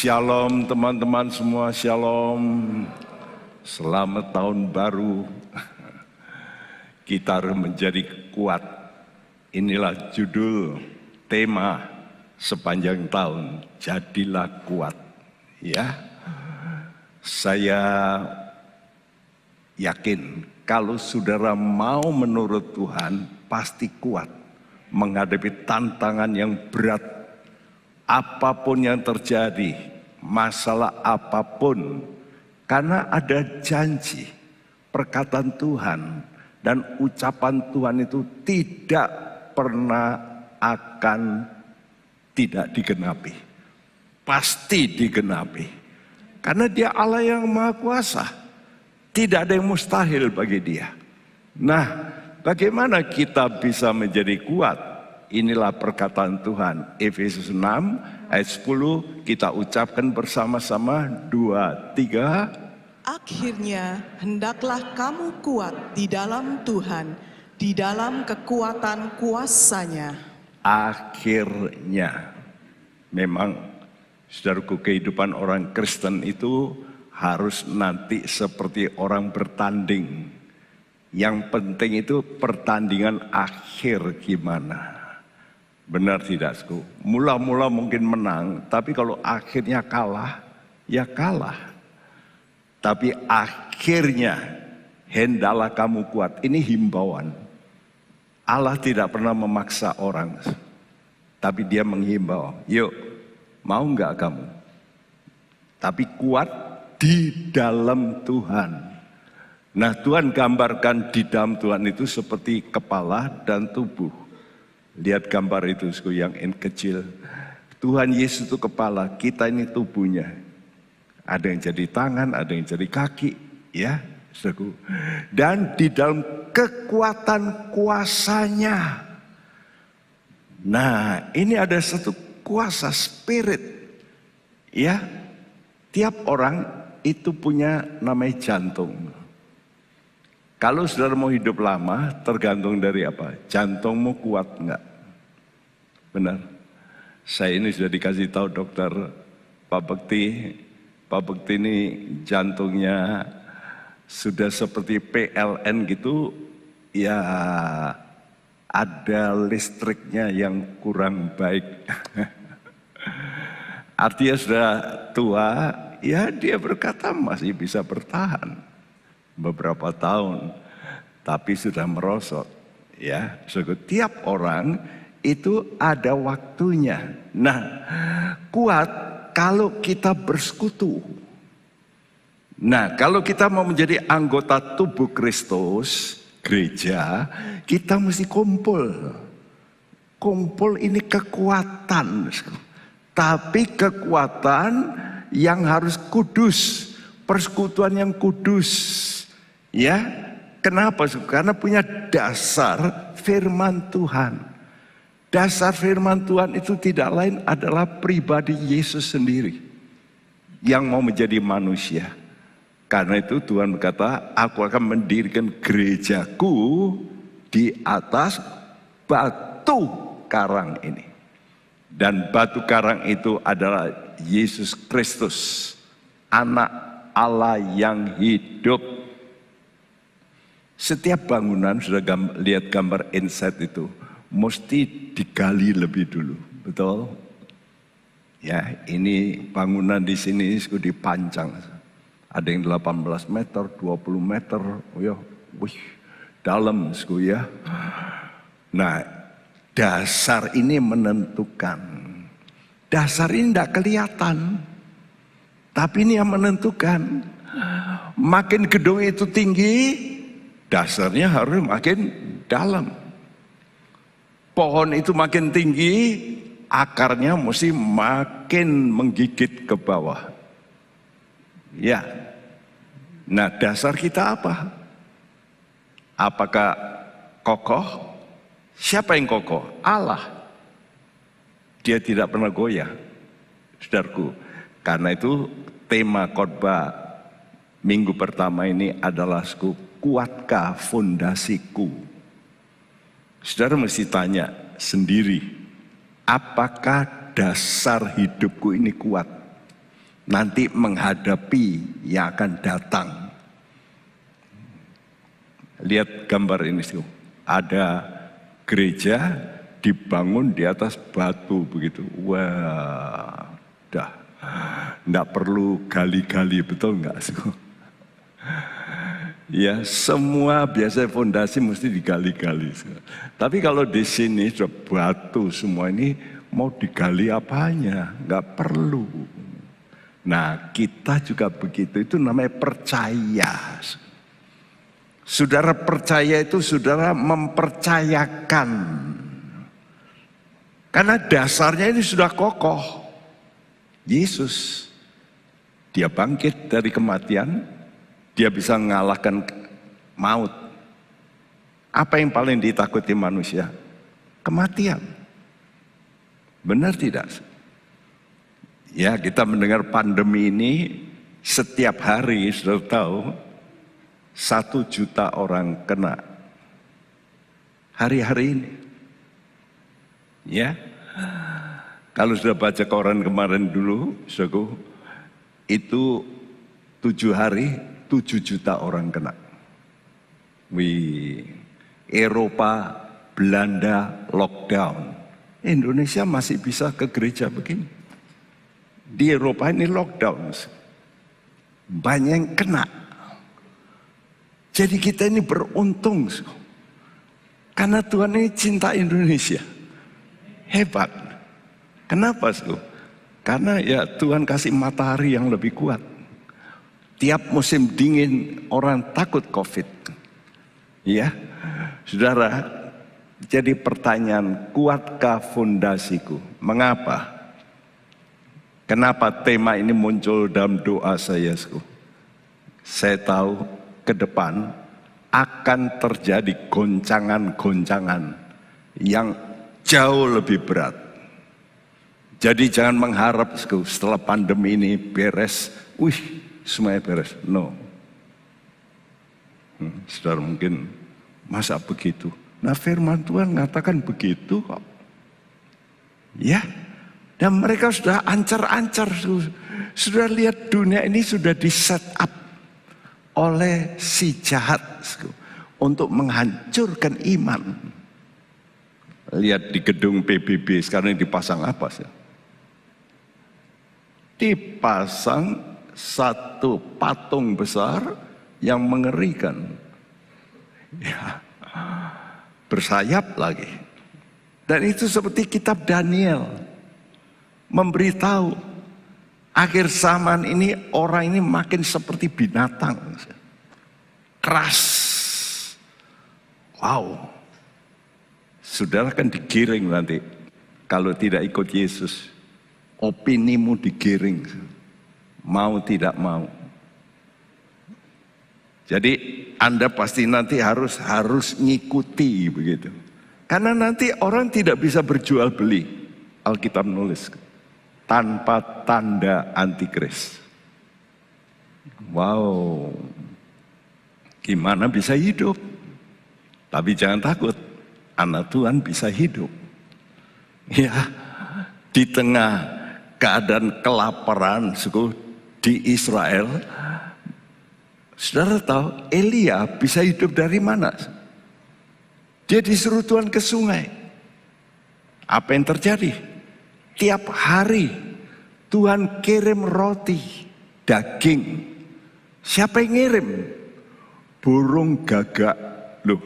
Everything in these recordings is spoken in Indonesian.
Shalom teman-teman semua, shalom. Selamat tahun baru. Kita harus menjadi kuat. Inilah judul tema sepanjang tahun, jadilah kuat. Ya, saya yakin kalau saudara mau menurut Tuhan pasti kuat menghadapi tantangan yang berat. Apapun yang terjadi, masalah apapun, karena ada janji, perkataan Tuhan dan ucapan Tuhan itu tidak pernah akan tidak digenapi. Pasti digenapi. Karena Dia Allah yang Maha Kuasa. Tidak ada yang mustahil bagi Dia. Nah, bagaimana kita bisa menjadi kuat? Inilah perkataan Tuhan. Efesus 6 ayat 10 kita ucapkan bersama-sama 2, 3. Akhirnya hendaklah kamu kuat di dalam Tuhan, di dalam kekuatan kuasa-Nya. Akhirnya. Memang saudaraku, kehidupan orang Kristen itu harus nanti seperti orang bertanding. Yang penting itu pertandingan akhir gimana. Benar tidak, Sku? Mula-mula mungkin menang, tapi kalau akhirnya kalah, ya kalah. Tapi akhirnya, hendaklah kamu kuat. Ini himbauan. Allah tidak pernah memaksa orang, tapi Dia menghimbau. Yuk, mau nggak kamu? Tapi kuat di dalam Tuhan. Nah, Tuhan gambarkan di dalam Tuhan itu seperti kepala dan tubuh. Lihat gambar itu yang kecil. Tuhan Yesus itu kepala, kita ini tubuhnya. Ada yang jadi tangan, ada yang jadi kaki, ya, saudaraku. Dan di dalam kekuatan kuasa-Nya. Nah, ini ada satu kuasa spirit. Ya, tiap orang itu punya namanya jantung. Kalau saudara mau hidup lama, tergantung dari apa? Jantungmu kuat enggak? Benar. Saya ini sudah dikasih tahu dokter Pak Bekti. Pak Bekti ini jantungnya sudah seperti PLN gitu. Ya, ada listriknya yang kurang baik. Artinya sudah tua, ya dia berkata masih bisa bertahan beberapa tahun, tapi sudah merosot. Ya, setiap orang itu ada waktunya. Nah, kuat kalau kita bersekutu. Nah, kalau kita mau menjadi anggota tubuh Kristus, gereja, kita mesti kumpul. Kumpul ini kekuatan, tapi kekuatan yang harus kudus, persekutuan yang kudus. Ya, kenapa? Karena punya dasar firman Tuhan. Dasar firman Tuhan itu tidak lain adalah pribadi Yesus sendiri yang mau menjadi manusia. Karena itu Tuhan berkata, aku akan mendirikan gerejaku di atas batu karang ini. Dan batu karang itu adalah Yesus Kristus, anak Allah yang hidup. Setiap bangunan, sudah lihat gambar inside itu, mesti digali lebih dulu, betul? Ya, ini bangunan di sini sudah dipancang. Ada yang 18 meter, 20 meter, dalam ya. Nah, dasar ini menentukan. Dasar ini tidak kelihatan, tapi ini yang menentukan. Makin gedung itu tinggi, dasarnya harus makin dalam. Pohon itu makin tinggi, akarnya mesti makin menggigit ke bawah. Ya, nah dasar kita apa? Apakah kokoh? Siapa yang kokoh? Allah. Dia tidak pernah goyah, saudaraku. Karena itu tema khotbah minggu pertama ini adalah kuatkah fondasiku? Saudara mesti tanya sendiri, apakah dasar hidupku ini kuat? nanti menghadapi yang akan datang. Lihat gambar ini, ada gereja dibangun di atas batu begitu. Wah, dah, nggak perlu gali-gali, betul nggak? Ya, semua biasa fondasi mesti digali-gali. Tapi kalau di sini sudah batu semua ini, mau digali apanya? Nggak perlu. Nah, kita juga begitu. Itu namanya percaya. Saudara percaya itu saudara mempercayakan. Karena dasarnya ini sudah kokoh. Yesus, dia bangkit dari kematian, dia bisa mengalahkan maut. Apa yang paling ditakuti manusia? Kematian. Benar tidak? Ya, kita mendengar pandemi ini setiap hari sudah tahu 1 juta orang kena hari-hari ini. Ya, kalau sudah baca koran kemarin dulu, saudaraku, itu 7 hari 7 juta orang kena. Wih, Eropa, Belanda lockdown. Indonesia masih bisa ke gereja begini. Di Eropa ini lockdown, banyak yang kena. Jadi kita ini beruntung, karena Tuhan ini cinta Indonesia. Hebat. Kenapa? Karena ya Tuhan kasih matahari yang lebih kuat. Tiap musim dingin orang takut COVID. Ya, saudara, jadi pertanyaan, kuatkah fondasiku? Mengapa? Kenapa tema ini muncul dalam doa saya? Saya tahu ke depan akan terjadi goncangan-goncangan yang jauh lebih berat. Jadi jangan mengharap setelah pandemi ini beres, semuanya beres. No. Saudara mungkin, masa begitu? Nah, firman Tuhan mengatakan begitu kok. Ya, dan mereka sudah ancar-ancar. Sudah lihat dunia ini sudah di set up oleh si jahat untuk menghancurkan iman. Lihat di gedung PBB sekarang dipasang apa sih? Dipasang satu patung besar yang mengerikan. Ya, bersayap lagi. Dan itu seperti kitab Daniel memberitahu akhir zaman ini orang ini makin seperti binatang. Keras. Wow. Saudara kan digiring nanti. Kalau tidak ikut Yesus, opinimu digiring. Mau tidak mau. Jadi Anda pasti nanti harus ngikuti begitu. Karena nanti orang tidak bisa berjual beli. Alkitab nulis. Tanpa tanda antikris. Wow. Gimana bisa hidup? Tapi jangan takut. Anak Tuhan bisa hidup. Ya. Di tengah keadaan kelaparan di Israel. Saudara tahu Elia bisa hidup dari mana? Dia disuruh Tuhan ke sungai. Apa yang terjadi? Tiap hari Tuhan kirim roti, daging. Siapa yang ngirim? Burung gagak. Loh,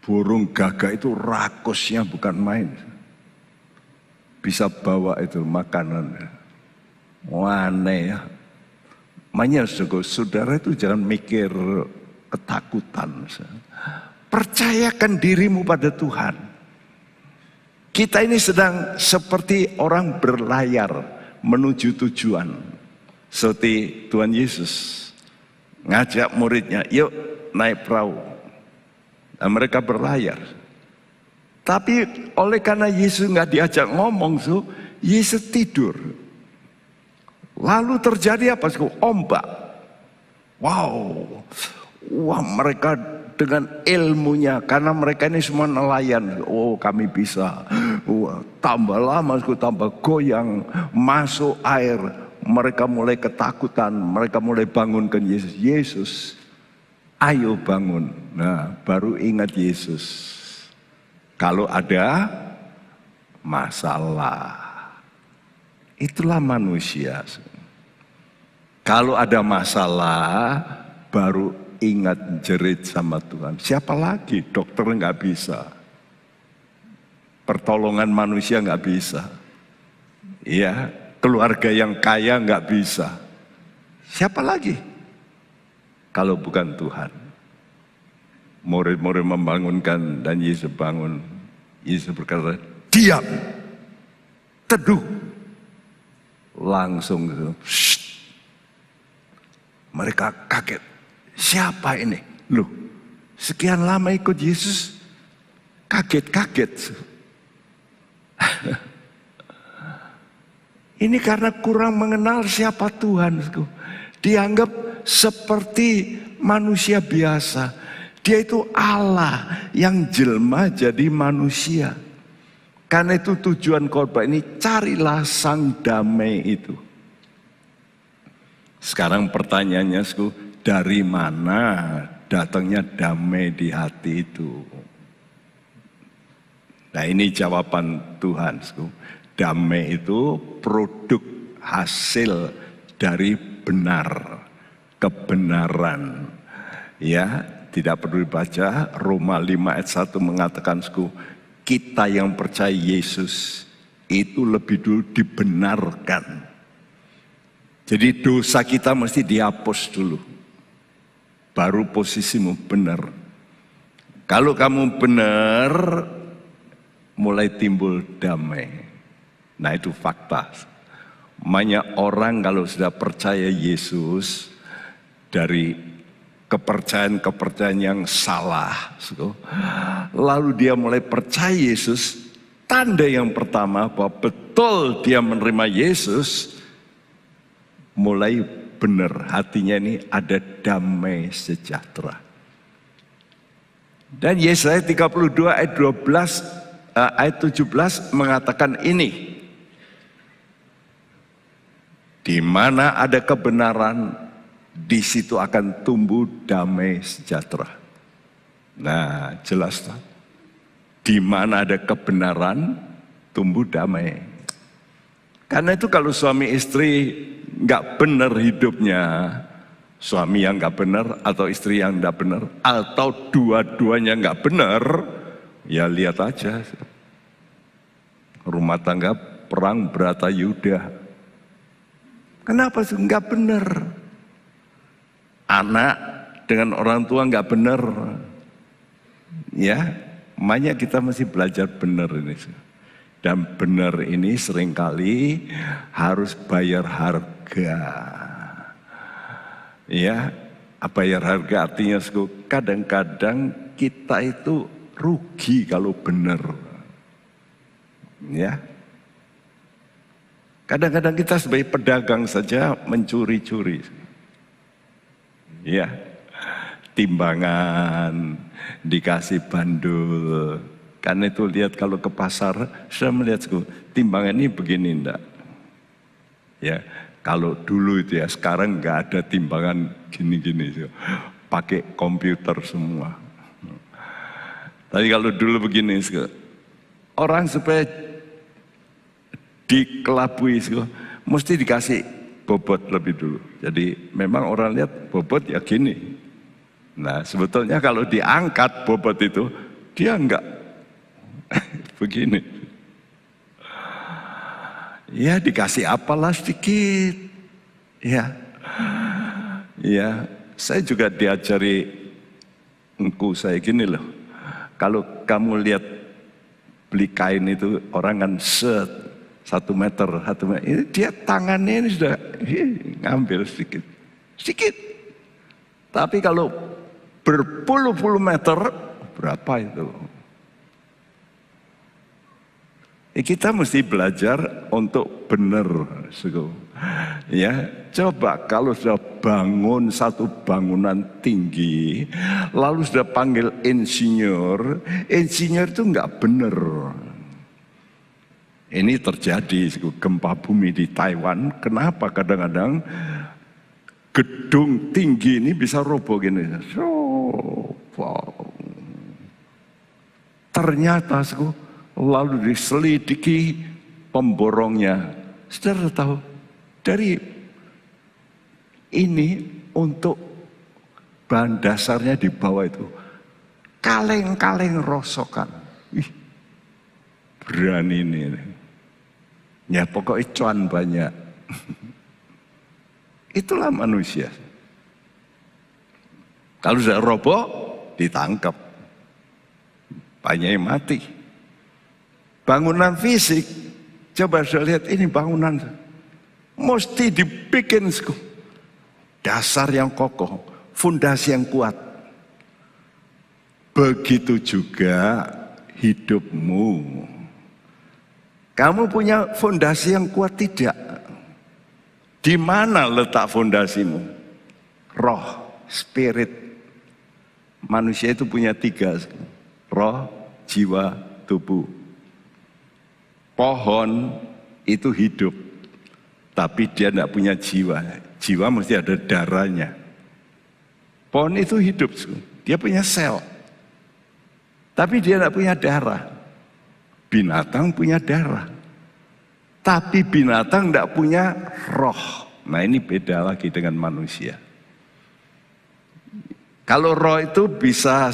burung gagak itu rakusnya bukan main. Bisa bawa itu makanan. Aneh ya. Makanya saudara itu jangan mikir ketakutan. Percayakan dirimu pada Tuhan. Kita ini sedang seperti orang berlayar menuju tujuan. Seperti Tuhan Yesus ngajak muridnya, yuk naik perahu. Dan mereka berlayar. Tapi oleh karena Yesus nggak diajak ngomong, Yesus tidur. Lalu terjadi apa? Ombak. Wow. Wah, mereka dengan ilmunya, karena mereka ini semua nelayan. Oh, kami bisa Wah, tambah lama, tambah goyang, masuk air. Mereka mulai ketakutan, mereka mulai bangunkan Yesus. Yesus, ayo bangun. Nah, baru ingat Yesus. Kalau ada masalah, itulah manusia. Kalau ada masalah, baru ingat jerit sama Tuhan. Siapa lagi? Dokter nggak bisa. Pertolongan manusia nggak bisa. Ya, keluarga yang kaya nggak bisa. Siapa lagi? Kalau bukan Tuhan. Murid-murid membangunkan dan Yesus bangun. Yesus berkata, diam, teduh. Langsung mereka kaget. Siapa ini? Loh, sekian lama ikut Yesus, kaget-kaget. Ini karena kurang mengenal siapa Tuhan. Dianggap seperti manusia biasa. Dia itu Allah yang jelma jadi manusia. Karena itu tujuan khotbah ini, carilah sang damai itu. Sekarang pertanyaannya, dari mana datangnya damai di hati itu? Nah, ini jawaban Tuhan. Damai itu produk hasil dari benar, kebenaran. Ya, tidak perlu dibaca. Roma 5 ayat 1 mengatakan, kita yang percaya Yesus itu lebih dulu dibenarkan. Jadi dosa kita mesti dihapus dulu. Baru posisimu benar. Kalau kamu benar, mulai timbul damai. Nah, itu fakta. Banyak orang kalau sudah percaya Yesus dari kepercayaan-kepercayaan yang salah, lalu dia mulai percaya Yesus, tanda yang pertama bahwa betul dia menerima Yesus, mulai benar hatinya ini ada damai sejahtera. Dan Yesaya 32 ayat 17 mengatakan ini, di mana ada kebenaran, di situ akan tumbuh damai sejahtera. Nah, jelas tak? Di mana ada kebenaran, tumbuh damai. Karena itu kalau suami istri nggak benar hidupnya, suami yang nggak benar atau istri yang nggak benar, atau dua-duanya nggak benar, ya lihat aja. Rumah tangga perang Bratayuda. Kenapa sih nggak benar? Anak dengan orang tua nggak benar, ya, makanya kita mesti belajar benar ini. Dan benar ini seringkali harus bayar harga, ya. Bayar harga artinya kadang-kadang kita itu rugi kalau benar, ya. Kadang-kadang kita sebagai pedagang saja mencuri-curi. Ya, timbangan, dikasih bandul. Karena itu lihat kalau ke pasar, saya melihat timbangan ini begini enggak. Ya, kalau dulu itu ya, sekarang enggak ada timbangan gini-gini. Pakai komputer semua. Tapi kalau dulu begini, orang supaya dikelabui, mesti dikasih bobot lebih dulu. Jadi memang orang lihat bobot ya gini. Nah, sebetulnya kalau diangkat bobot itu, dia enggak begini. Ya dikasih apalah sedikit. Ya. Ya, saya juga diajari engku saya gini loh. Kalau kamu lihat beli kain itu orang kan 1 meter, ini dia tangannya ini sudah ngambil sedikit. Tapi kalau berpuluh-puluh meter, berapa itu? Kita mesti belajar untuk benar. Ya, coba kalau sudah bangun satu bangunan tinggi, lalu sudah panggil insinyur itu nggak benar. Ini terjadi gempa bumi di Taiwan. Kenapa kadang-kadang gedung tinggi ini bisa roboh gini? Ternyata lalu diselidiki pemborongnya. Saudara tahu dari ini untuk bahan dasarnya di bawah itu kaleng-kaleng rosokan. Berani ini. Ya pokoknya cuan banyak. Itulah manusia. Kalau sudah roboh, ditangkap. Banyak yang mati. Bangunan fisik, coba saya lihat ini bangunan. Mesti dibikin dasar yang kokoh, fondasi yang kuat. Begitu juga hidupmu. Kamu punya fondasi yang kuat tidak? Di mana letak fondasimu? Roh, spirit. Manusia itu punya 3. Roh, jiwa, tubuh. Pohon itu hidup. Tapi dia tidak punya jiwa. Jiwa mesti ada darahnya. Pohon itu hidup. Dia punya sel. Tapi dia tidak punya darah. Binatang punya darah, tapi binatang tidak punya roh. Nah ini beda lagi dengan manusia. Kalau roh itu bisa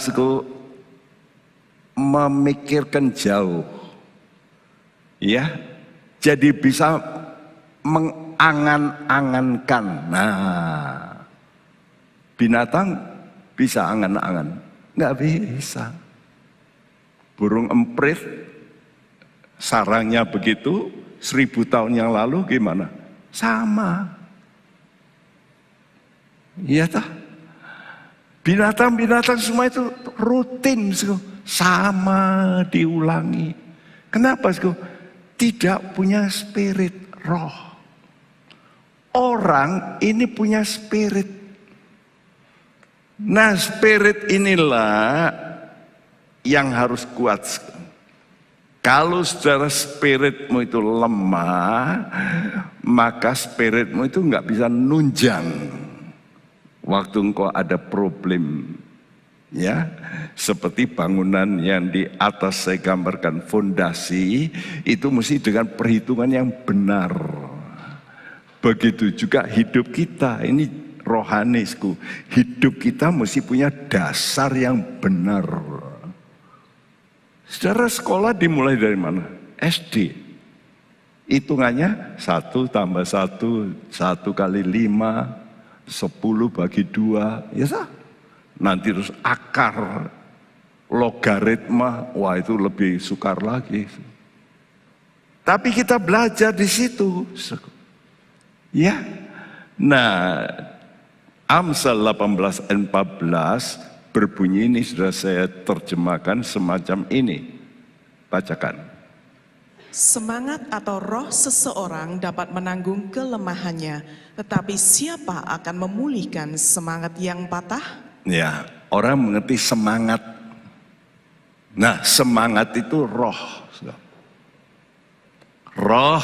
memikirkan jauh, ya, jadi bisa mengangan-angankan. Nah, binatang bisa angan-angan, nggak bisa. Burung emprit sarangnya begitu, 1000 tahun yang lalu gimana? Sama. Iya tak? Binatang-binatang semua itu rutin, sama diulangi. Kenapa? Tidak punya spirit roh. Orang ini punya spirit. Nah spirit inilah yang harus kuat. Kalau saudara spiritmu itu lemah, maka spiritmu itu nggak bisa nunjang waktu engkau ada problem. Ya, seperti bangunan yang di atas saya gambarkan fondasi, itu mesti dengan perhitungan yang benar. Begitu juga hidup kita, ini rohanisku. Hidup kita mesti punya dasar yang benar. Saudara sekolah dimulai dari mana? SD. Hitungannya 1 tambah 1, 1 kali 5, 10 bagi 2. Ya sah? Nanti terus akar, logaritma, wah itu lebih sukar lagi. Tapi kita belajar di situ. Ya. Nah, Amsal 18:14 berbunyi ini sudah saya terjemahkan semacam ini. Bacakan. Semangat atau roh seseorang dapat menanggung kelemahannya, tetapi siapa akan memulihkan semangat yang patah? Ya, orang mengerti semangat. Nah, semangat itu roh. Roh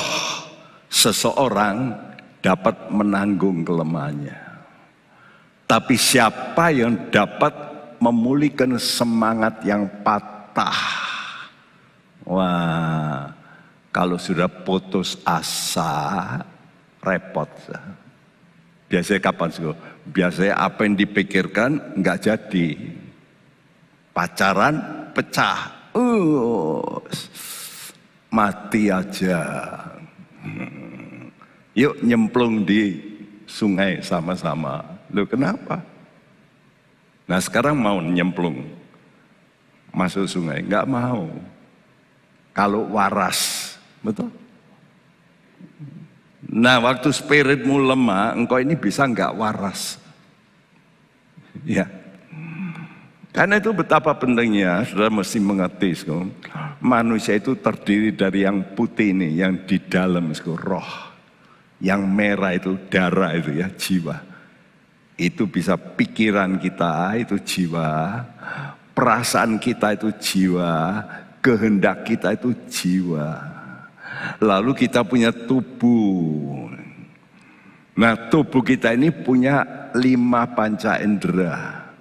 seseorang dapat menanggung kelemahannya. Tapi siapa yang dapat memulihkan semangat yang patah? Wah, kalau sudah putus asa, repot. Biasanya kapan sih? Biasanya apa yang dipikirkan nggak jadi. Pacaran pecah, mati aja. Yuk nyemplung di sungai sama-sama. Loh kenapa? Nah sekarang mau nyemplung masuk sungai, nggak mau. Kalau waras, betul? Nah waktu spiritmu lemah, engkau ini bisa nggak waras. Ya, karena itu betapa pentingnya, saudara mesti mengerti. Manusia itu terdiri dari yang putih ini, yang di dalam roh, yang merah itu darah itu ya, jiwa. Itu bisa pikiran kita, itu jiwa. Perasaan kita itu jiwa. Kehendak kita itu jiwa. Lalu kita punya tubuh. Nah, tubuh kita ini punya 5 panca indera.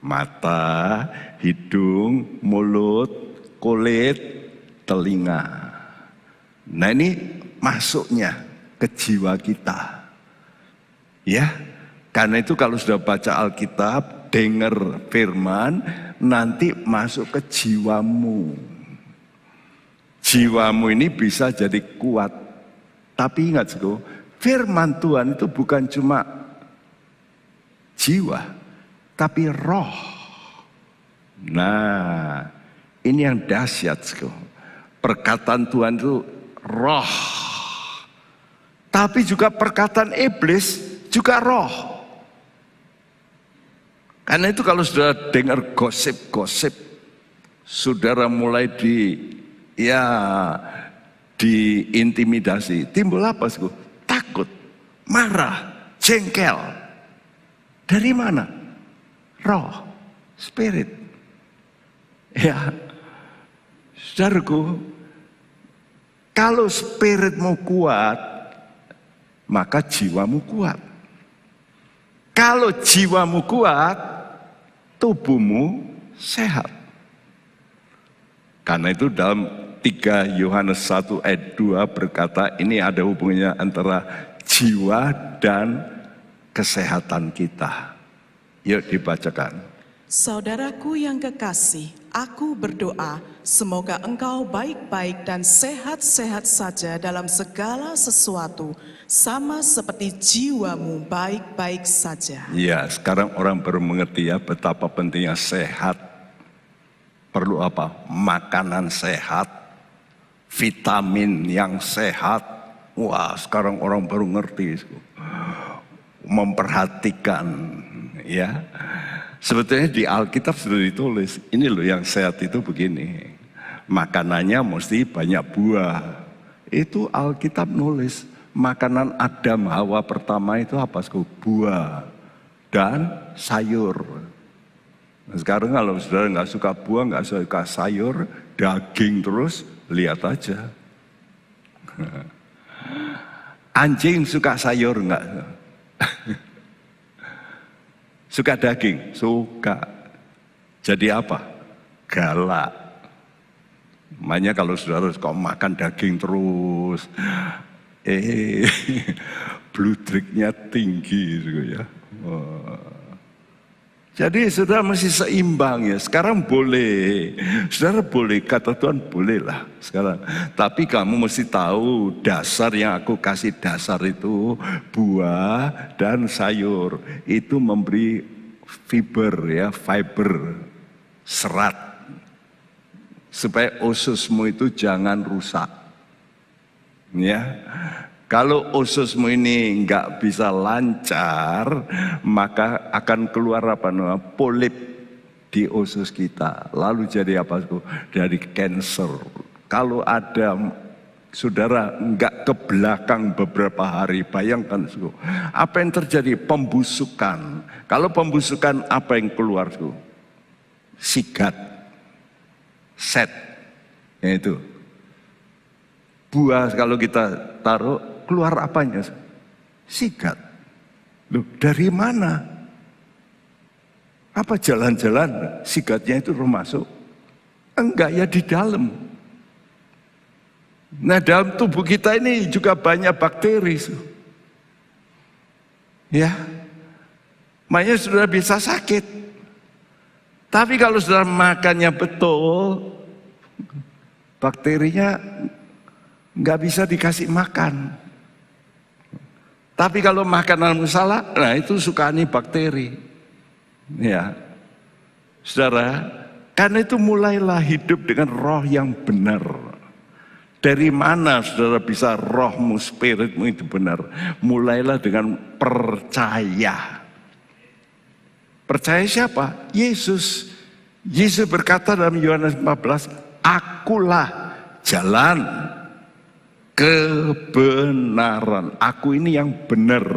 Mata, hidung, mulut, kulit, telinga. Nah, ini masuknya ke jiwa kita. Ya, karena itu kalau sudah baca Alkitab, dengar firman, nanti masuk ke jiwamu. Jiwamu ini bisa jadi kuat. Tapi ingat, firman Tuhan itu bukan cuma jiwa, tapi roh. Nah, ini yang dahsyat. Perkataan Tuhan itu roh. Tapi juga perkataan iblis juga roh. Karena itu kalau sudah dengar gosip-gosip, saudara mulai diintimidasi. Timbul apa? Takut, marah, jengkel. Dari mana? Roh, spirit. Ya, saudaraku, kalau spiritmu kuat, maka jiwamu kuat. Kalau jiwamu kuat, tubuhmu sehat. Karena itu dalam 3 Yohanes 1 ayat 2 berkata, ini ada hubungannya antara jiwa dan kesehatan kita. Yuk dibacakan. Saudaraku yang kekasih, aku berdoa semoga engkau baik-baik dan sehat-sehat saja dalam segala sesuatu, sama seperti jiwamu baik-baik saja. Ya, sekarang orang baru mengerti ya betapa pentingnya sehat. Perlu apa? Makanan sehat, vitamin yang sehat. Wah, sekarang orang baru ngerti. Memperhatikan, ya. Sebetulnya di Alkitab sudah ditulis, ini loh yang sehat itu begini. Makanannya mesti banyak buah. Itu Alkitab nulis. Makanan Adam Hawa pertama itu apa? Buah dan sayur. Nah, sekarang kalau saudara nggak suka buah, nggak suka sayur, daging terus, lihat aja. Anjing suka sayur nggak? Suka daging? Suka. Jadi apa? Galak. Makanya kalau saudara suka makan daging terus, blood rate-nya tinggi gitu ya. Jadi saudara mesti seimbang ya. Sekarang boleh, saudara boleh, kata Tuhan bolehlah sekarang. Tapi kamu mesti tahu dasar yang aku kasih dasar itu buah dan sayur. Itu memberi fiber ya, fiber, serat. Supaya ususmu itu jangan rusak. Ya. Kalau ususmu ini nggak bisa lancar, maka akan keluar polip di usus kita. Lalu jadi apa? Dari cancer. Kalau ada saudara nggak ke belakang beberapa hari, bayangkan apa yang terjadi? Pembusukan. Kalau pembusukan apa yang keluar? Sigat, set, itu. Buah kalau kita taruh, keluar apanya? Sigat. Loh, dari mana? Apa jalan-jalan sigatnya itu masuk? Enggak, ya di dalam. Nah, dalam tubuh kita ini juga banyak bakteri. Ya. Makanya sudah bisa sakit. Tapi kalau sudah makannya betul, bakterinya nggak bisa dikasih makan. Tapi kalau makanan salah, nah itu suka nih bakteri. Ya, saudara, karena itu mulailah hidup dengan roh yang benar. Dari mana saudara bisa rohmu, spiritmu itu benar? Mulailah dengan percaya. Percaya siapa? Yesus. Yesus berkata dalam Yohanes 14, akulah jalan, kebenaran. Aku ini yang benar.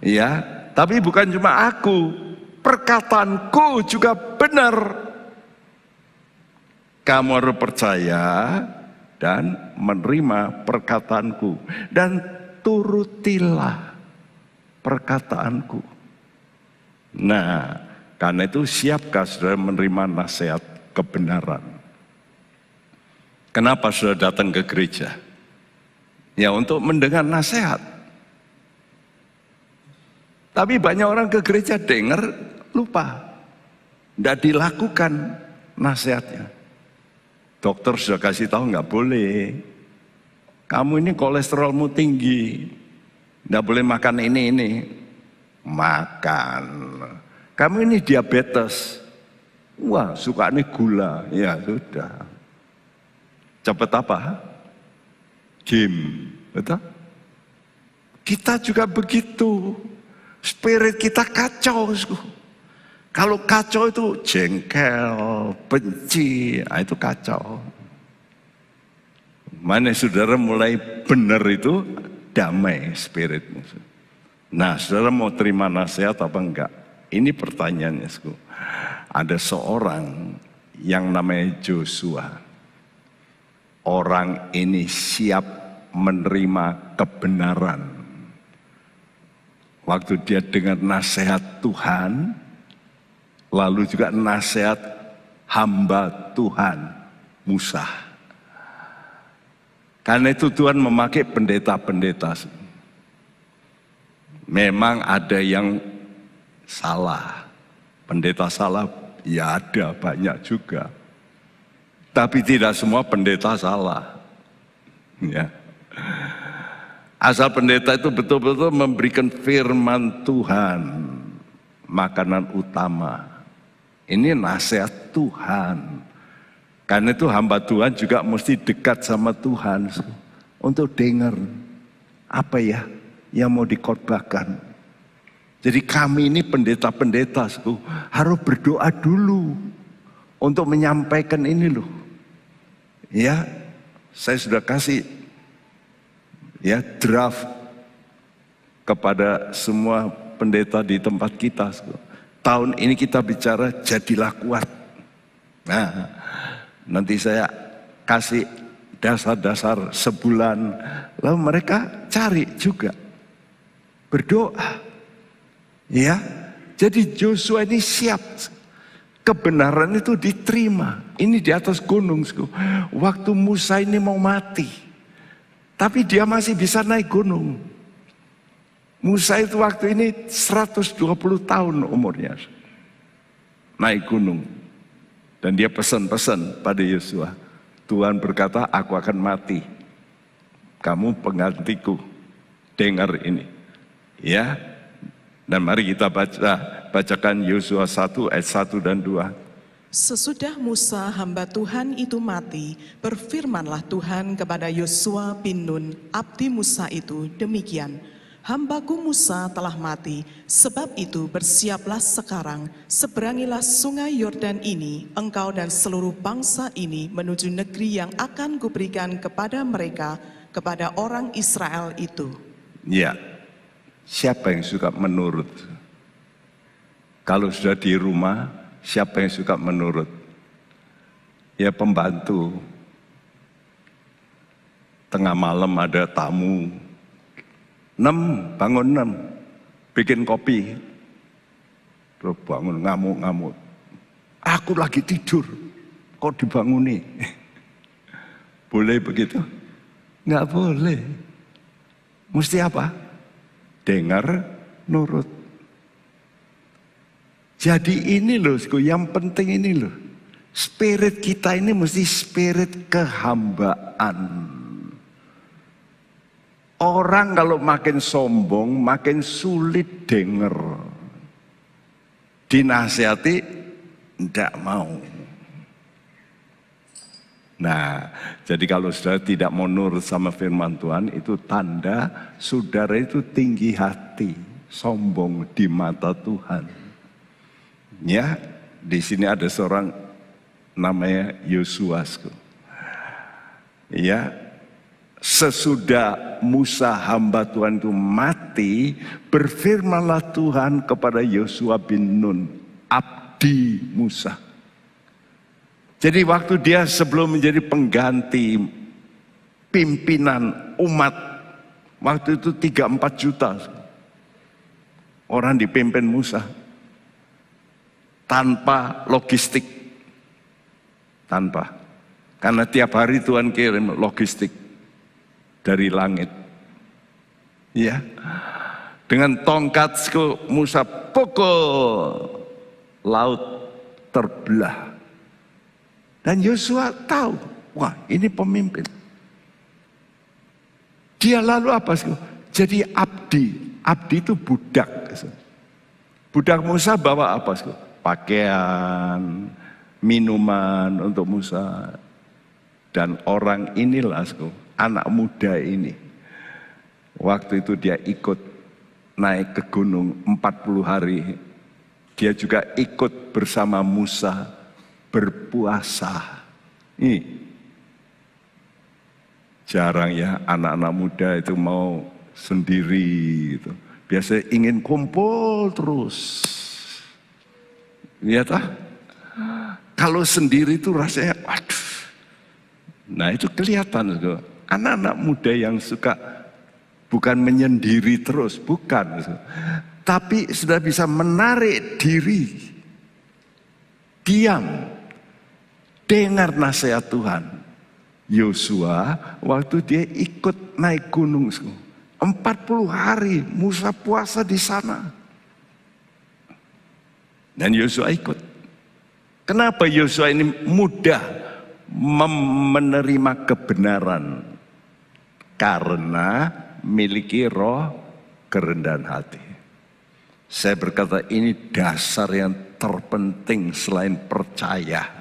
Ya, tapi bukan cuma aku, perkataanku juga benar. Kamu harus percaya dan menerima perkataanku dan turutilah perkataanku. Nah, karena itu siapkah saudara menerima nasihat kebenaran? Kenapa saudara datang ke gereja? Ya untuk mendengar nasihat. Tapi banyak orang ke gereja dengar lupa. Tidak dilakukan nasihatnya. Dokter sudah kasih tahu nggak boleh. Kamu ini kolesterolmu tinggi. Tidak boleh makan ini. Makan. Kamu ini diabetes. Wah, suka nih gula. Ya sudah. Cepat apa? Game. Betul? Kita juga begitu. Spirit kita kacau. Kalau kacau itu jengkel, benci, nah itu kacau. Mana saudara mulai benar itu damai spiritmu. Nah, saudara mau terima nasihat apa enggak? Ini pertanyaannya. Ada seorang yang namanya Joshua. Orang ini siap menerima kebenaran. Waktu dia dengar nasihat Tuhan, lalu juga nasihat hamba Tuhan Musa. Karena itu Tuhan memakai pendeta-pendeta. Memang ada yang salah. Pendeta salah, ya ada banyak juga. Tapi tidak semua pendeta salah. Ya. Asal pendeta itu betul-betul memberikan firman Tuhan, makanan utama. Ini nasihat Tuhan. Karena itu hamba Tuhan juga mesti dekat sama Tuhan untuk dengar apa ya yang mau dikhotbahkan. Jadi kami ini pendeta-pendeta harus berdoa dulu untuk menyampaikan ini loh. Ya, saya sudah kasih ya draft kepada semua pendeta di tempat kita. Tahun ini kita bicara jadilah kuat. Nah, nanti saya kasih dasar-dasar sebulan, lalu mereka cari juga berdoa. Ya, jadi Joshua ini siap. Kebenaran itu diterima. Ini di atas gunung. Waktu Musa ini mau mati, tapi dia masih bisa naik gunung. Musa itu waktu ini 120 tahun umurnya. Naik gunung. Dan dia pesan-pesan pada Yosua. Tuhan berkata, aku akan mati. Kamu penggantiku. Dengar ini. Ya. Dan mari kita bacakan Yosua 1 ayat 1 dan 2. Sesudah Musa hamba Tuhan itu mati, berfirmanlah Tuhan kepada Yosua bin Nun, abdi Musa itu demikian. Hambaku Musa telah mati, sebab itu bersiaplah sekarang, seberangilah sungai Yordan ini, engkau dan seluruh bangsa ini menuju negeri yang akan kuberikan kepada mereka, kepada orang Israel itu. Ya, siapa yang suka menurut? Kalau sudah di rumah, siapa yang suka menurut? Ya pembantu. Tengah malam ada tamu. 6, bangun 6. Bikin kopi. Terus bangun ngamuk-ngamuk. Aku lagi tidur. Kok dibanguni? Boleh begitu? Nggak boleh. Mesti apa? Dengar, nurut. Jadi ini loh, yang penting ini loh. Spirit kita ini mesti spirit kehambaan. Orang kalau makin sombong, makin sulit dengar. Dinasihati, tidak mau. Nah, jadi kalau saudara tidak mau nurut sama firman Tuhan, itu tanda saudara itu tinggi hati, sombong di mata Tuhan. Ya, di sini ada seorang namanya Yosua. Ya, sesudah Musa hamba Tuhan itu mati, berfirmanlah Tuhan kepada Yosua bin Nun, abdi Musa. Jadi waktu dia sebelum menjadi pengganti pimpinan umat. Waktu itu 3-4 juta orang dipimpin Musa. Tanpa logistik. Tanpa. Karena tiap hari Tuhan kirim logistik dari langit. Ya. Dengan tongkat Musa pukul, laut terbelah. Dan Yosua tahu, wah ini pemimpin. Dia lalu apa? Jadi abdi. Abdi itu budak. Budak Musa bawa apa? Pakaian, minuman untuk Musa. Dan orang inilah, anak muda ini. Waktu itu dia ikut naik ke gunung 40 hari. Dia juga ikut bersama Musa berpuasa. Ini jarang ya anak-anak muda itu mau sendiri gitu. Biasanya ingin kumpul terus. Lihat kalau sendiri itu rasanya waduh. Nah itu kelihatan gitu. Anak-anak muda yang suka bukan menyendiri terus, bukan. Tapi sudah bisa menarik diri. Diam. Dengar nasihat Tuhan. Yosua waktu dia ikut naik gunung 40 hari Musa puasa di sana. Dan Yosua ikut. Kenapa Yosua ini mudah menerima kebenaran? Karena miliki roh kerendahan hati. Saya berkata ini dasar yang terpenting selain percaya.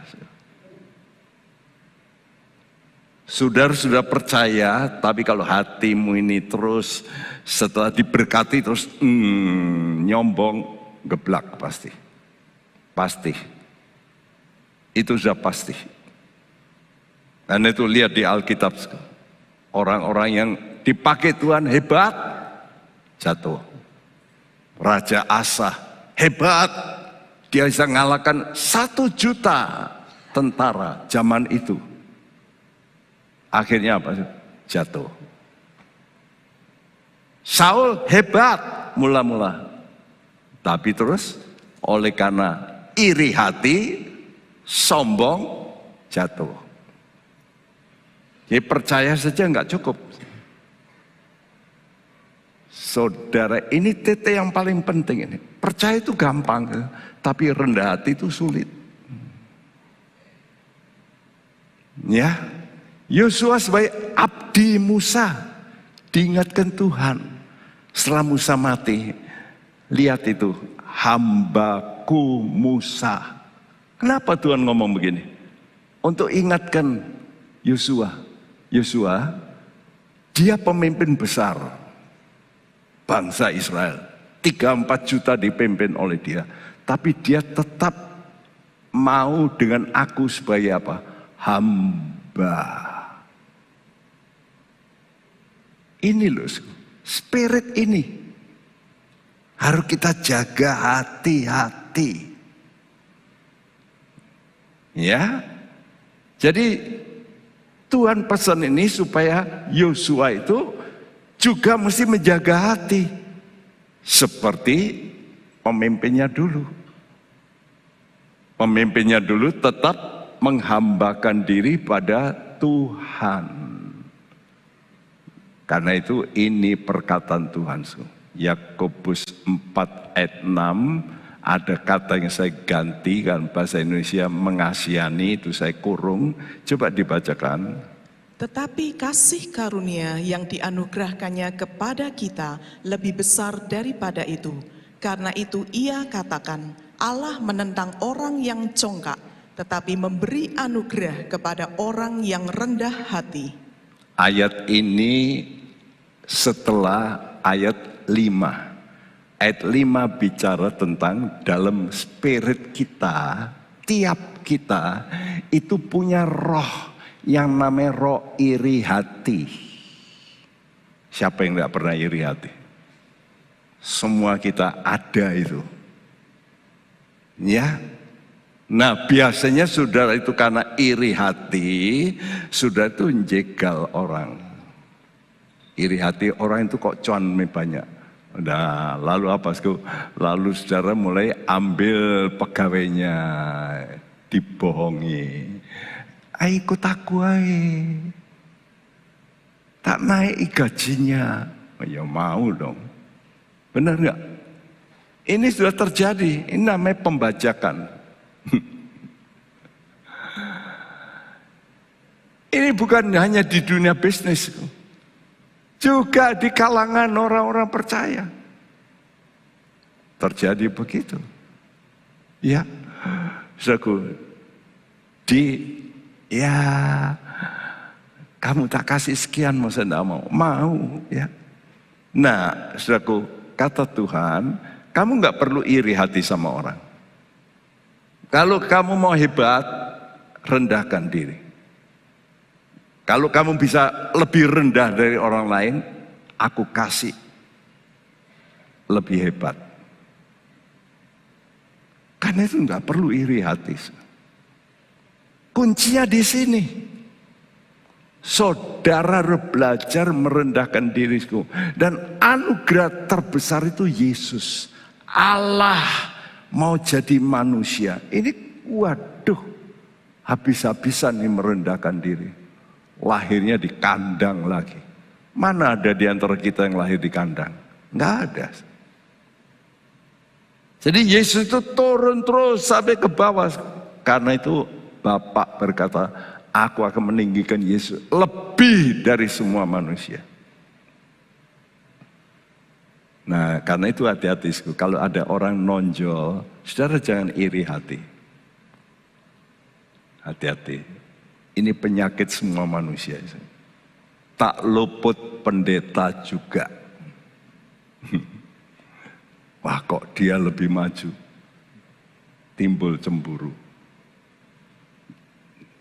Saudara sudah percaya, tapi kalau hatimu ini terus setelah diberkati terus nyombong, geblak pasti. Pasti. Itu sudah pasti. Dan itu lihat di Alkitab. Orang-orang yang dipakai Tuhan hebat, jatuh. Raja Asa hebat, dia bisa mengalahkan 1 juta tentara zaman itu. Akhirnya apa? Jatuh. Saul hebat mula-mula. Tapi terus oleh karena iri hati, sombong, jatuh. Jadi percaya saja enggak cukup. Saudara, ini titik yang paling penting ini. Percaya itu gampang, tapi rendah hati itu sulit. Ya, Yosua sebagai abdi Musa diingatkan Tuhan. Setelah Musa mati, lihat itu hambaku Musa. Kenapa Tuhan ngomong begini? Untuk ingatkan Yosua. Yosua, dia pemimpin besar bangsa Israel. 3-4 juta dipimpin oleh dia. Tapi dia tetap mau dengan aku sebagai apa? Hamba. Ini loh, spirit ini harus kita jaga hati-hati. Ya, jadi Tuhan pesan ini supaya Yosua itu juga mesti menjaga hati seperti pemimpinnya dulu. Pemimpinnya dulu tetap menghambakan diri pada Tuhan. Karena itu ini perkataan Tuhan. Yakobus 4 ayat 6 ada kata yang saya gantikan bahasa Indonesia mengasihani, itu saya kurung. Coba dibacakan. Tetapi kasih karunia yang dianugerahkannya kepada kita lebih besar daripada itu. Karena itu ia katakan, Allah menentang orang yang congkak, tetapi memberi anugerah kepada orang yang rendah hati. Ayat ini setelah ayat 5. Ayat 5 bicara tentang dalam spirit kita, tiap kita itu punya roh yang namanya roh iri hati. Siapa yang tidak pernah iri hati? Semua kita ada itu. Ya, Nah biasanya saudara itu karena iri hati, saudara itu jegal orang. Iri hati orang itu kok cuannya banyak. Nah lalu apa? Lalu saudara mulai ambil pegawainya, dibohongi. Ayo ikut aku aja. Tak naik gajinya. Ya mau dong. Benar nggak? Ini sudah terjadi. Ini namanya pembajakan. Ini bukan hanya di dunia bisnis, juga di kalangan orang-orang percaya. Terjadi begitu. Ya, saudaraku, kamu tak kasih sekian, masa enggak mau? Mau, ya. Nah, saudaraku, kata Tuhan, kamu enggak perlu iri hati sama orang. Kalau kamu mau hebat, rendahkan diri. Kalau kamu bisa lebih rendah dari orang lain, aku kasih lebih hebat. Karena itu enggak perlu iri hati. Kuncinya di sini. Saudara belajar merendahkan diriku. Dan anugerah terbesar itu Yesus. Allah mau jadi manusia. Ini waduh, habis-habisan nih merendahkan diri. Lahirnya di kandang lagi. Mana ada di antara kita yang lahir di kandang? Enggak ada. Jadi Yesus itu turun terus sampai ke bawah. Karena itu Bapak berkata, aku akan meninggikan Yesus lebih dari semua manusia. Nah karena itu hati-hati, kalau ada orang nonjol, saudara jangan iri hati. Hati-hati. Ini penyakit semua manusia. Tak luput pendeta juga. Wah kok dia lebih maju. Timbul cemburu.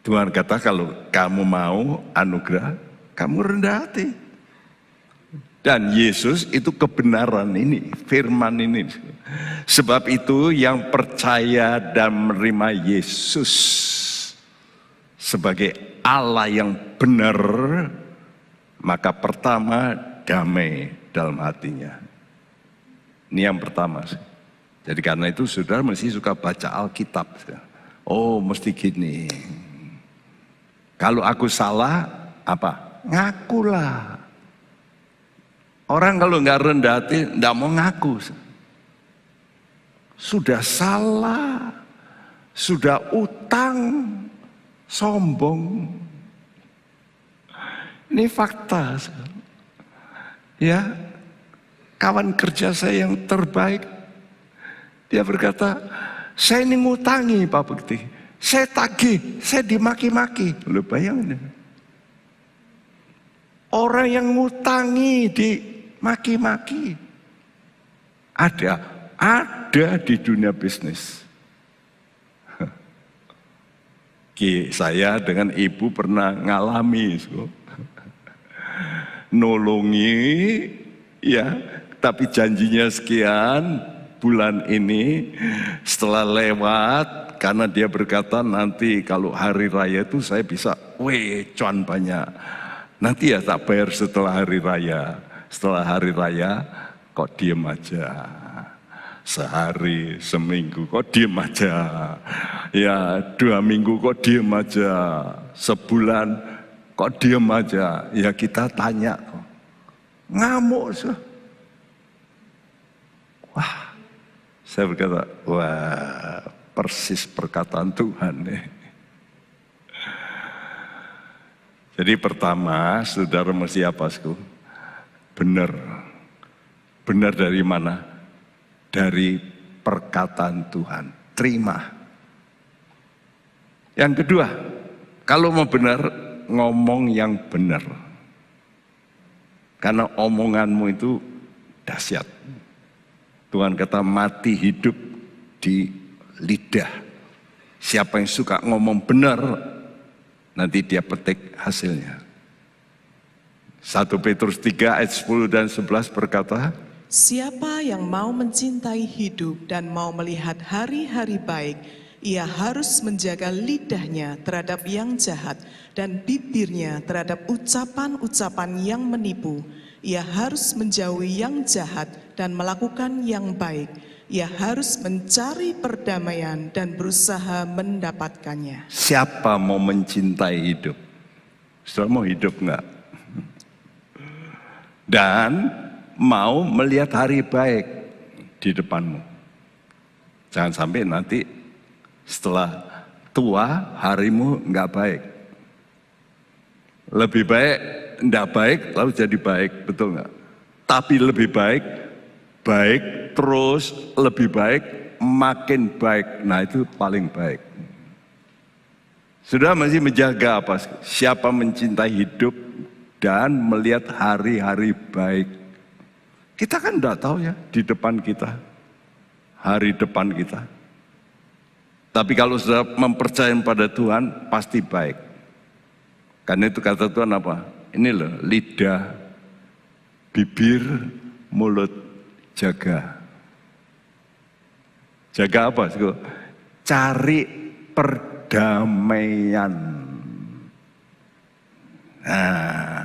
Tuhan kata kalau kamu mau anugerah, kamu rendah hati. Dan Yesus itu kebenaran ini, firman ini. Sebab itu yang percaya dan menerima Yesus sebagai Allah yang benar, maka pertama damai dalam hatinya. Ini yang pertama. Jadi karena itu saudara mesti suka baca Alkitab. Oh mesti gini. Kalau aku salah, apa? Ngakulah. Orang kalau nggak rendah hati, nggak mau ngaku. Sudah salah, sudah utang, sombong. Ini fakta. Ya, kawan kerja saya yang terbaik, dia berkata, saya ini ngutangi Pak Bekti, saya tagih, saya dimaki-maki. Lu bayangin. Orang yang ngutangi dimaki-maki. Ada di dunia bisnis. Saya dengan ibu pernah ngalami. Nolongi, ya, tapi janjinya sekian bulan ini, setelah lewat, karena dia berkata nanti kalau hari raya itu saya bisa, cuan banyak. Nanti ya tak bayar setelah hari raya. Setelah hari raya kok diem aja. Sehari, seminggu kok diem aja. Ya 2 minggu kok diem aja. Sebulan kok diem aja. Ya kita tanya kok. Ngamuk. Wah, saya berkata, wah persis perkataan Tuhan nih. Jadi pertama, saudara mesti apa? Benar. Benar dari mana? Dari perkataan Tuhan. Terima. Yang kedua, kalau mau benar, ngomong yang benar. Karena omonganmu itu dahsyat. Tuhan kata mati hidup di lidah. Siapa yang suka ngomong benar, nanti dia petik hasilnya. 1 Petrus 3 ayat 10 dan 11 berkata, siapa yang mau mencintai hidup dan mau melihat hari-hari baik, Ia harus menjaga lidahnya terhadap yang jahat dan bibirnya terhadap ucapan-ucapan yang menipu. Ia harus menjauhi yang jahat dan melakukan yang baik. Ia harus mencari perdamaian dan berusaha mendapatkannya. Siapa mau mencintai hidup? Saudara mau hidup enggak? Dan mau melihat hari baik di depanmu. Jangan sampai nanti setelah tua harimu enggak baik. Lebih baik enggak baik lalu jadi baik, betul enggak? Tapi lebih baik, baik terus lebih baik, makin baik. Nah itu paling baik. Sudah masih menjaga apa? Siapa mencintai hidup dan melihat hari-hari baik. Kita kan enggak tahu ya di depan kita, hari depan kita. Tapi kalau sudah mempercayai pada Tuhan, pasti baik. Karena itu kata Tuhan apa? Ini loh, lidah, bibir, mulut, jaga. Jaga apa? Cari perdamaian. Nah,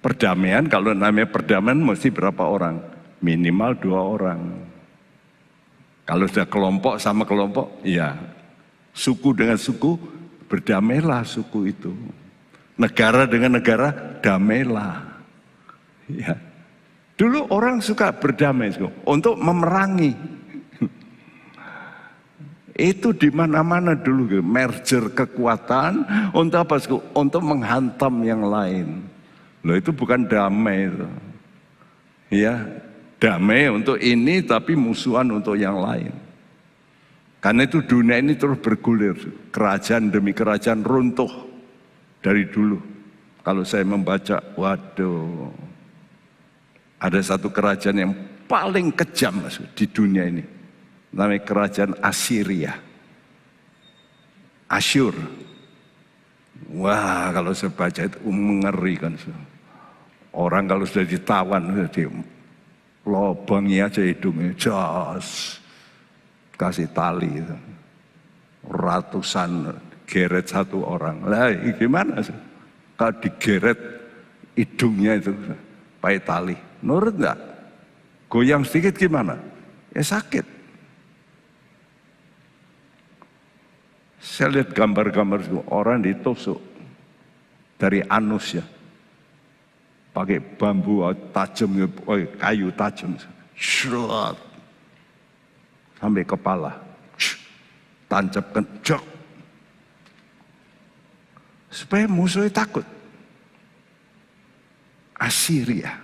perdamaian, kalau namanya perdamaian mesti berapa orang? Minimal 2 orang. Kalau sudah kelompok sama kelompok, ya suku dengan suku, berdamailah suku itu. Negara dengan negara, damailah. Ya. Dulu orang suka berdamai untuk memerangi. Itu di mana-mana dulu, merger kekuatan untuk apa? Untuk menghantam yang lain. Loh itu bukan damai itu. Ya, damai untuk ini tapi musuhan untuk yang lain. Karena itu dunia ini terus bergulir, kerajaan demi kerajaan runtuh dari dulu. Kalau saya membaca, waduh, ada satu kerajaan yang paling kejam di dunia ini. Namanya kerajaan Assyria. Asyur. Wah, kalau saya baca itu mengerikan. Orang kalau sudah ditawan, di lobangi aja hidungnya, jos. Kasih tali itu. Ratusan geret satu orang. Lah gimana sih? Kalau digeret hidungnya itu pakai tali. Nurut enggak? Goyang sedikit gimana? Ya sakit. Saya lihat gambar-gambar orang ditusuk dari anus ya. Pakai bambu tajam, kayu tajam. Shrat. Sampai kepala. Tancapkan. Jok. Supaya musuhnya takut. Assyria.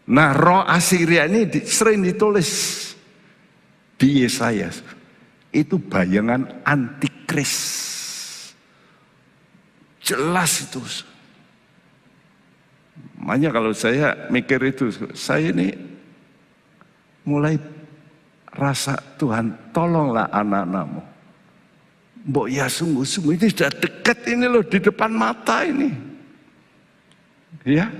Nah, roh Assyria ini sering ditulis di Yesaya. Itu bayangan antikris. Jelas itu. Makanya kalau saya mikir itu, saya ini mulai rasa Tuhan tolonglah anak-anakmu. Mbok ya sungguh-sungguh ini sudah dekat ini loh di depan mata ini. Ya.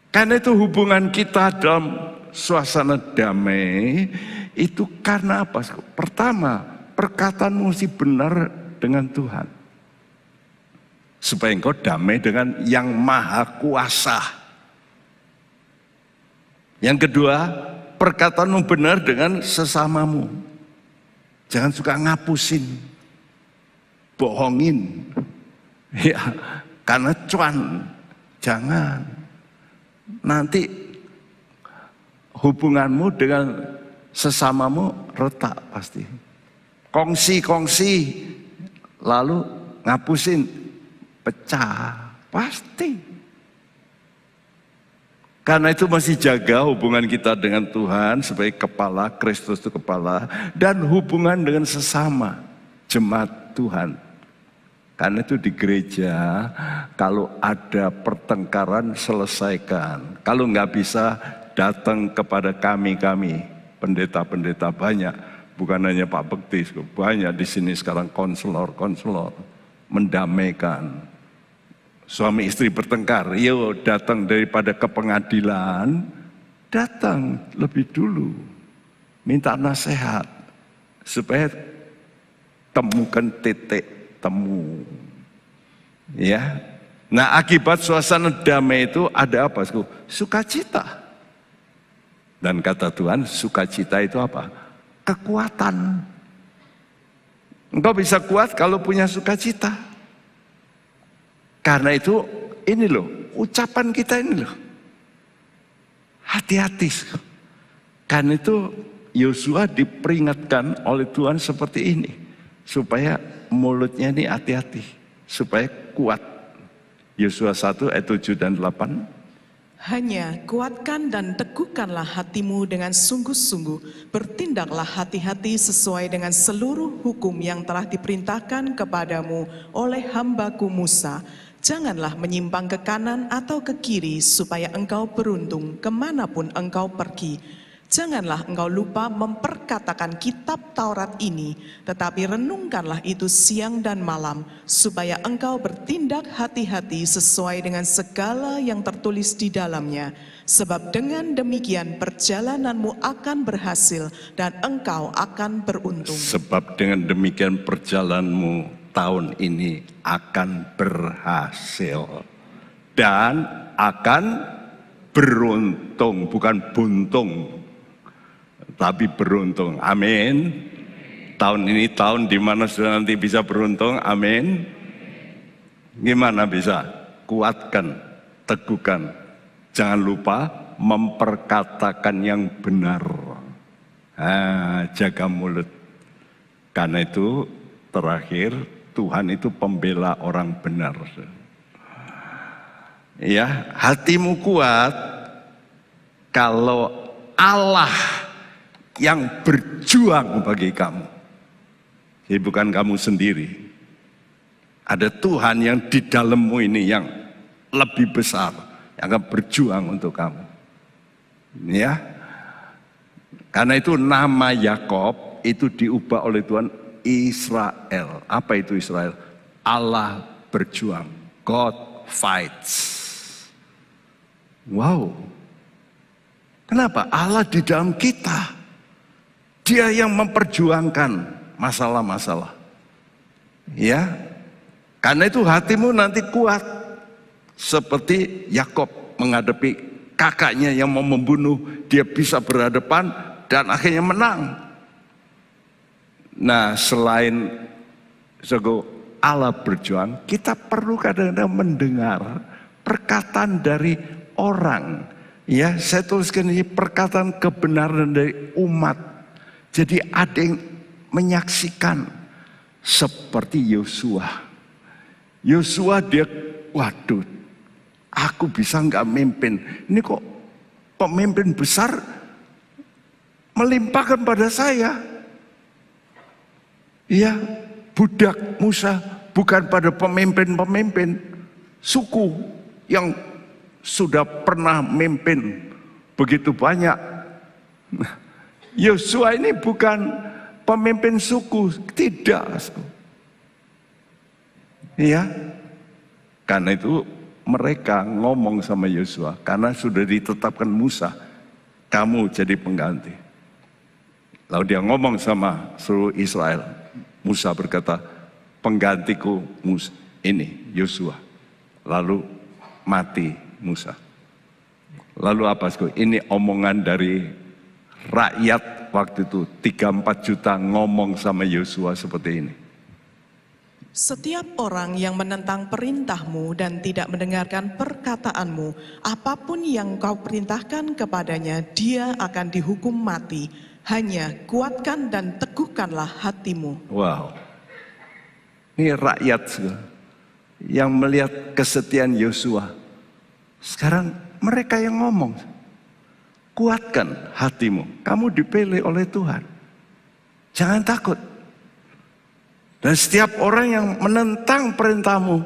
Karena itu hubungan kita dalam suasana damai itu karena apa? Pertama, perkataanmu mesti benar dengan Tuhan. Supaya engkau damai dengan yang maha kuasa. Yang kedua, perkataanmu benar dengan sesamamu. Jangan suka ngapusin, bohongin. Ya, karena cuan. Jangan. Nanti hubunganmu dengan sesamamu retak pasti. Kongsi-kongsi, lalu ngapusin, pecah, pasti. Karena itu masih jaga hubungan kita dengan Tuhan sebagai kepala, Kristus itu kepala, dan hubungan dengan sesama, jemaat Tuhan. Karena itu di gereja, kalau ada pertengkaran selesaikan. Kalau nggak bisa, datang kepada kami, pendeta-pendeta banyak. Bukan hanya Pak Bekti, banyak di sini sekarang konselor mendamaikan. Suami istri bertengkar, yuk datang daripada ke pengadilan, datang lebih dulu. minta nasihat supaya temukan titik temu. Ya. Nah, akibat suasana damai itu ada apa? Sukacita. Dan kata Tuhan, sukacita itu apa? Kekuatan. Engkau bisa kuat kalau punya sukacita. Karena itu ini loh, ucapan kita ini loh. Hati-hati. Karena itu Yosua diperingatkan oleh Tuhan seperti ini. Supaya mulutnya ini hati-hati. Supaya kuat. Yosua 1 ayat 7 dan 8. Hanya kuatkan dan teguhkanlah hatimu dengan sungguh-sungguh. Bertindaklah hati-hati sesuai dengan seluruh hukum yang telah diperintahkan kepadamu oleh hambaku Musa. Janganlah menyimpang ke kanan atau ke kiri supaya engkau beruntung kemanapun engkau pergi. Janganlah engkau lupa memperkatakan kitab Taurat ini, tetapi renungkanlah itu siang dan malam, supaya engkau bertindak hati-hati sesuai dengan segala yang tertulis di dalamnya. Sebab dengan demikian perjalananmu akan berhasil dan engkau akan beruntung. Sebab dengan demikian perjalananmu tahun ini akan berhasil dan akan beruntung, bukan buntung. Tapi beruntung, amin. Tahun ini tahun di mana sudah nanti bisa beruntung, amin. Gimana bisa? Kuatkan, teguhkan. Jangan lupa memperkatakan yang benar. Jaga mulut. Karena itu terakhir Tuhan itu pembela orang benar. Ya, hatimu kuat kalau Allah yang berjuang bagi kamu. Jadi bukan kamu sendiri. Ada Tuhan yang di dalammu ini yang lebih besar, yang akan berjuang untuk kamu. Ya. Karena itu nama Yakob itu diubah oleh Tuhan Israel. Apa itu Israel? Allah berjuang. God fights. Wow. Kenapa? Allah di dalam kita. Dia yang memperjuangkan masalah-masalah. Ya. Karena itu hatimu nanti kuat. Seperti Yakob menghadapi kakaknya yang mau membunuh. Dia bisa berhadapan dan akhirnya menang. Nah, selain Allah berjuang, kita perlu kadang-kadang mendengar perkataan dari orang. Ya, saya tuliskan ini perkataan kebenaran dari umat. Jadi ada yang menyaksikan seperti Yosua. Yosua dia, waduh, aku bisa nggak mimpin. Ini kok pemimpin besar melimpahkan pada saya. Ya, budak Musa bukan pada pemimpin-pemimpin suku yang sudah pernah memimpin begitu banyak. Yosua ini bukan pemimpin suku, tidak. Ya, karena itu mereka ngomong sama Yosua, karena sudah ditetapkan Musa, kamu jadi pengganti. Lalu dia ngomong sama seluruh Israel, Musa berkata, penggantiku Musa, ini Yosua. Lalu mati Musa. Lalu apa? Ini omongan dari rakyat waktu itu 3-4 juta ngomong sama Yosua seperti ini. Setiap orang yang menentang perintahmu dan tidak mendengarkan perkataanmu, apapun yang kau perintahkan kepadanya, dia akan dihukum mati. Hanya kuatkan dan teguhkanlah hatimu. Wow. Ini rakyat yang melihat kesetiaan Yosua. Sekarang mereka yang ngomong. Kuatkan hatimu. Kamu dipilih oleh Tuhan. Jangan takut. Dan setiap orang yang menentang perintahmu,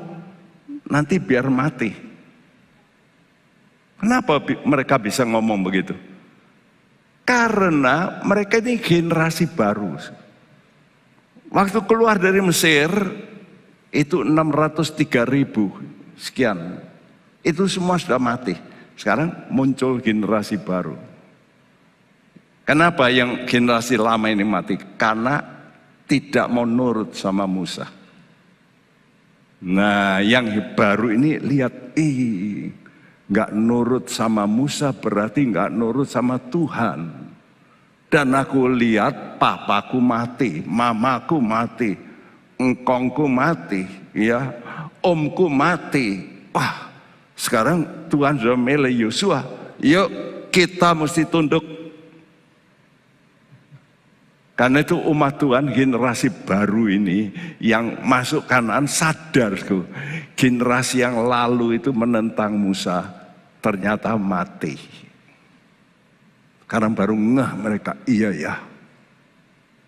nanti biar mati. Kenapa mereka bisa ngomong begitu? Karena mereka ini generasi baru. Waktu keluar dari Mesir, itu 603.000 sekian. Itu semua sudah mati. Sekarang muncul generasi baru. Kenapa yang generasi lama ini mati? Karena tidak mau nurut sama Musa. Nah, yang baru ini lihat, nggak nurut sama Musa berarti nggak nurut sama Tuhan. Dan aku lihat papaku mati, mamaku mati, engkongku mati, ya, omku mati. Wah, sekarang Tuhan sudah milih Yosua. Yuk kita mesti tunduk. Karena itu umat Tuhan generasi baru ini yang masuk Kanaan sadar, generasi yang lalu itu menentang Musa ternyata mati. Sekarang baru ngeh mereka, iya ya.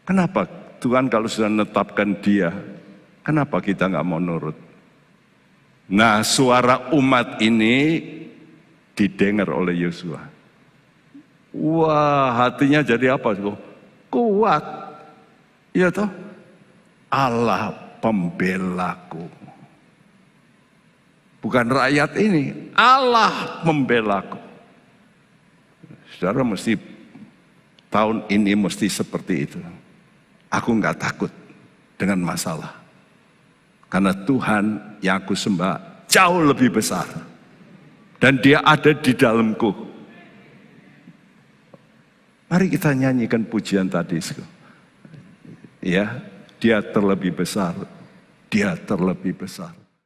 Kenapa Tuhan kalau sudah menetapkan dia, kenapa kita nggak mau nurut? Nah, suara umat ini didengar oleh Yosua. Wah, hatinya jadi apa? Kuat, ya toh, Allah pembelaku. Bukan rakyat ini, Allah pembelaku. Saudara mesti tahun ini mesti seperti itu. Aku nggak takut dengan masalah, karena Tuhan yang aku sembah jauh lebih besar, dan Dia ada di dalamku. Mari kita nyanyikan pujian tadi. Ya, Dia terlebih besar. Dia terlebih besar.